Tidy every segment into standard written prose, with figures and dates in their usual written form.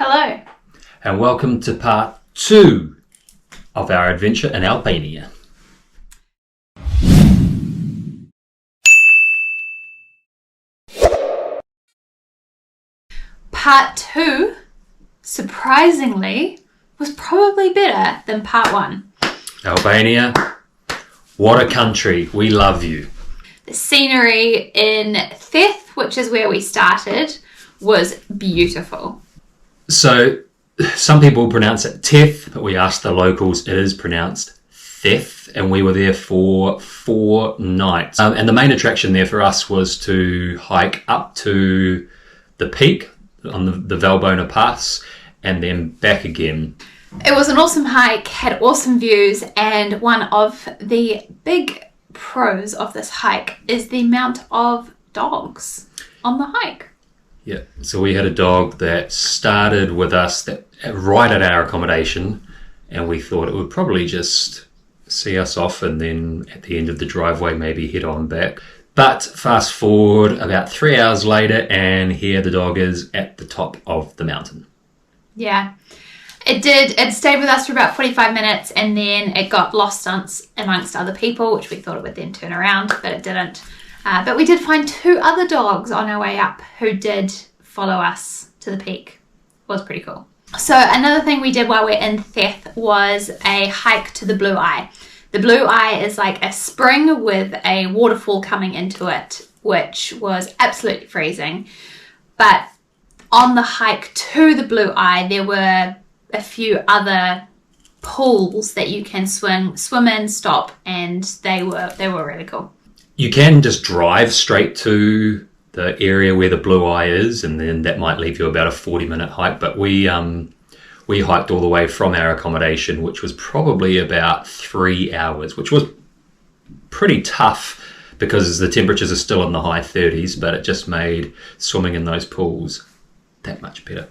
Hello. And welcome to part 2 of our adventure in Albania. Part 2, surprisingly, was probably better than part 1. Albania, what a country. We love you. The scenery in Theth, which is where we started, was beautiful. So, some people pronounce it Theth, but we asked the locals, it is pronounced Theth, and we were there for 4 nights. And the main attraction there for us was to hike up to the peak on the Valbona Pass and then back again. It was an awesome hike, had awesome views, and one of the big pros of this hike is the amount of dogs on the hike. Yeah, so we had a dog that started with us right at our accommodation, and we thought it would probably just see us off and then at the end of the driveway maybe head on back. But fast forward about 3 hours later, and here the dog is at the top of the mountain. Yeah, it stayed with us for about 45 minutes, and then it got lost amongst other people, which we thought it would then turn around, but it didn't. But we did find 2 other dogs on our way up who did follow us to the peak. It was pretty cool. So another thing we did while we're in Theth was a hike to the Blue Eye. The Blue Eye is like a spring with a waterfall coming into it, which was absolutely freezing. But on the hike to the Blue Eye, there were a few other pools that you can swim in, stop, and they were really cool. You can just drive straight to the area where the Blue Eye is, and then that might leave you about a 40-minute hike. But we hiked all the way from our accommodation, which was probably about 3 hours, which was pretty tough because the temperatures are still in the high 30s, but it just made swimming in those pools that much better.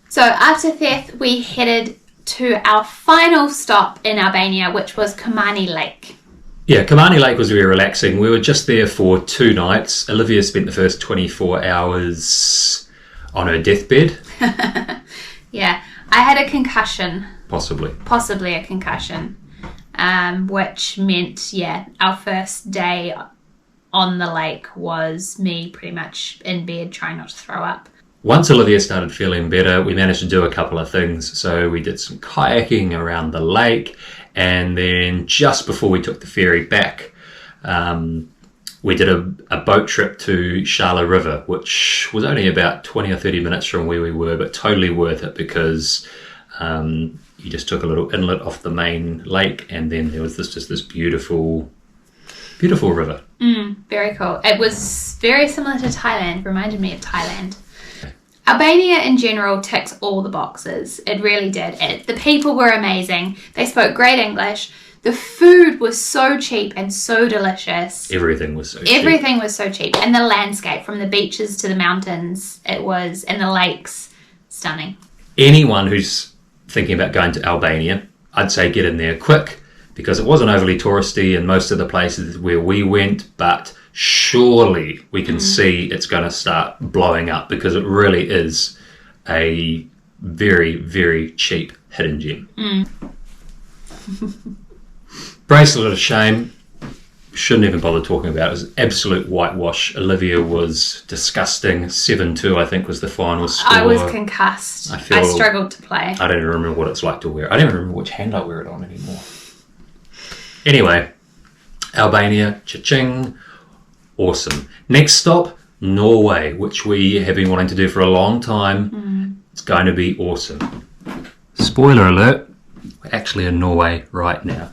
So after Theth, we headed to our final stop in Albania, which was Komani Lake. Yeah, Komani Lake was very relaxing. We were just there for 2 nights. Olivia spent the first 24 hours on her deathbed. Yeah, I had a concussion. Possibly a concussion, which meant, our first day on the lake was me pretty much in bed trying not to throw up. Once Olivia started feeling better, we managed to do a couple of things. So we did some kayaking around the lake, and then just before we took the ferry back, we did a boat trip to Shala River, which was only about 20 or 30 minutes from where we were, but totally worth it because you just took a little inlet off the main lake, and then there was this beautiful, beautiful river. Very cool. It was very similar to Thailand, reminded me of Thailand. Albania in general ticks all the boxes. It really did. The people were amazing. They spoke great English. The food was so cheap and so delicious. Everything was so cheap. And the landscape, from the beaches to the mountains, and the lakes, stunning. Anyone who's thinking about going to Albania, I'd say get in there quick because it wasn't overly touristy in most of the places where we went, but surely we can see it's going to start blowing up because it really is a very, very cheap hidden gem. Bracelet of Shame, shouldn't even bother talking about it. It was absolute whitewash. Olivia was disgusting. 7-2 I think was the final score. I was concussed. I struggled to play. I don't even remember what it's like to wear. I don't even remember which hand I wear it on anymore. Anyway, Albania, cha-ching. Awesome. Next stop, Norway, which we have been wanting to do for a long time. It's going to be awesome. Spoiler alert, we're actually in Norway right now.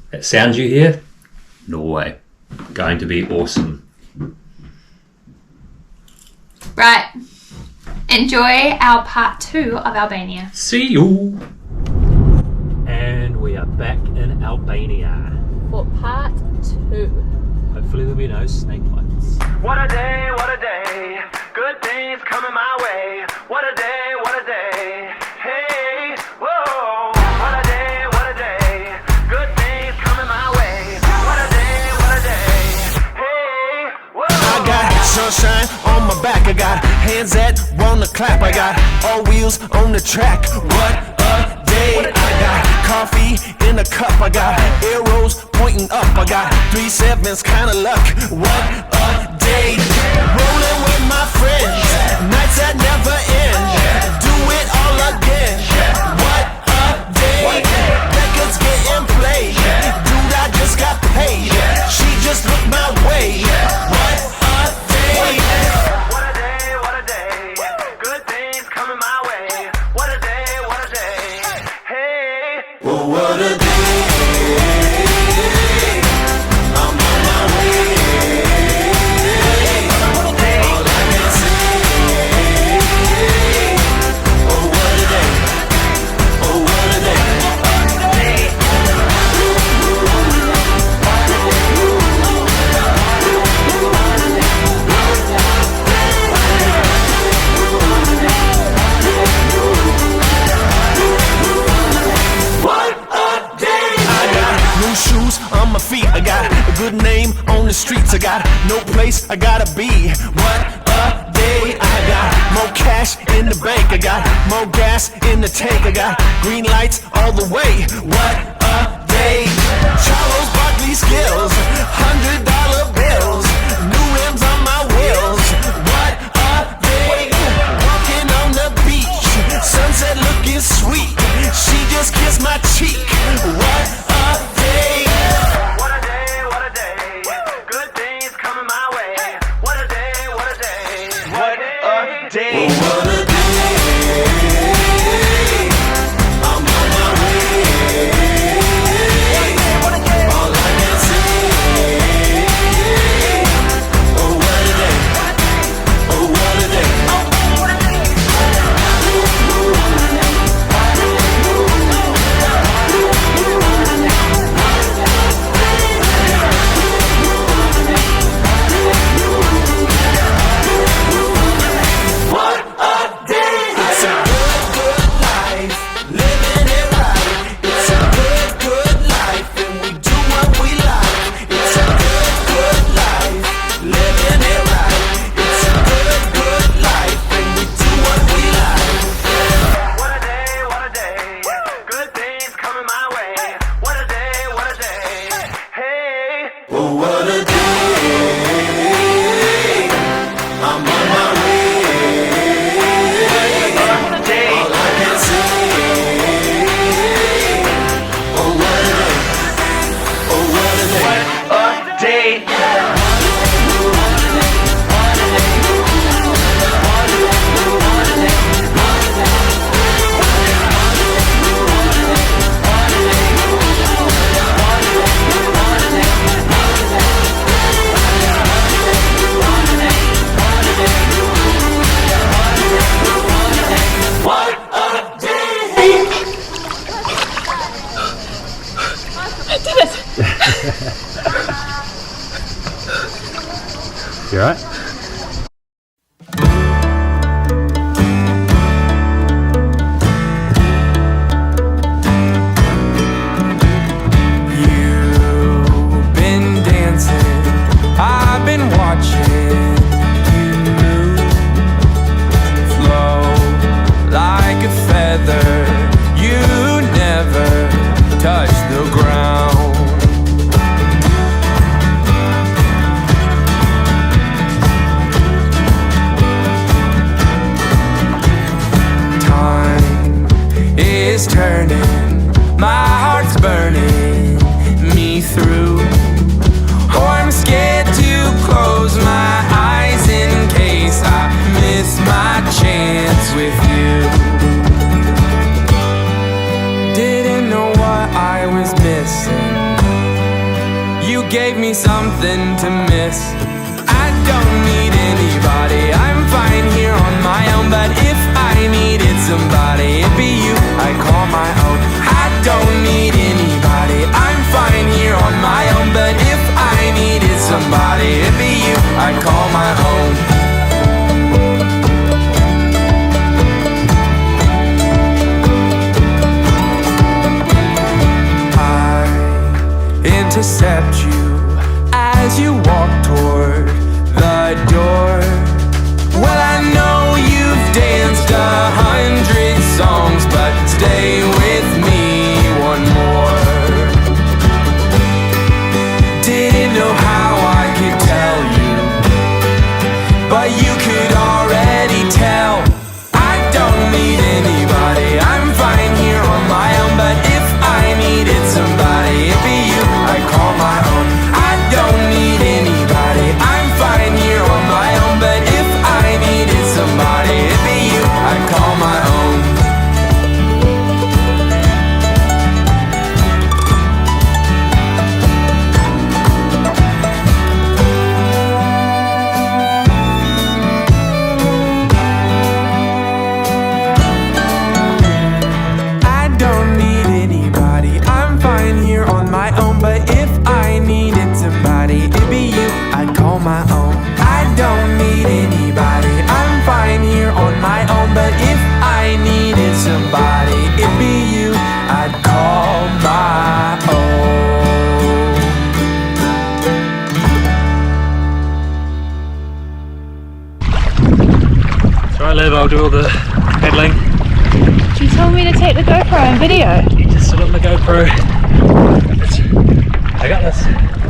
That sound you hear? Norway. Going to be awesome. Right. Enjoy our part 2 of Albania. See you. And we are back in Albania. For part 2. Hopefully there'll be no snake bites. What a day, good things coming my way. What a day, hey, whoa. What a day, good things coming my way. What a day, hey, whoa. I got sunshine on my back. I got hands that wanna clap. I got all wheels on the track. What a day. I got coffee in a cup. I got arrows pointing up. I got 3 sevens, kinda luck. What a day. Rolling with my friends, nights that never end. Do it all again. What a day. Records getting played. Dude, I just got paid. She just looked my way. What a day. What a day, what a day. Good things coming my way. What a day, what a day. Hey. Oh, what a day. I'm on my way. All I can say. Oh, what a day. Oh, what a day. What a day. I got new shoes on my feet. I got a good name on the streets. I got no place I gotta be. What a day. I got more cash in the bank. I got more gas in the tank. I got green lights all the way. What a day. Charles Barkley skills, $100 bills, new rims on my wheels. What a day. Walking on the beach, sunset looking sweet. She just kissed my cheek. What a day. What a day, what a day. Good things coming my way. What a day, what a day. What a day. What a day. I'm on my way. All I can say. Oh, what a day. Oh, what a day. What a day. It's a good, good life, living it right. It's a good, good life, and we do what we like. It's a good, good life, living it right. It's a good, good life, and we do what we like. What a day, what a day. Good things coming my way. What a day, what a day. Hey. Oh, what a day. I'm on my way. What a day. All I can say. Oh, what a day. Oh, what a day. A day. What a day. You alright? You've been dancing, I've been watching you flow like a feather. You never touch the ground. Time is turning, my heart's burning me through. Oh, I'm scared to close my eyes in case I miss my chance with you. Didn't know what I was missing. You gave me something to miss. I don't need anybody, I'm fine here on my own. But if I needed somebody, it'd be you I call my own. I don't need anybody, I'm fine here on my own. But if I needed somebody, it'd be you I call my own. Intercept you as you walk toward the door. Alright, Liv, I'll do all the paddling. She told me to take the GoPro and video. You just sit on the GoPro. I got this.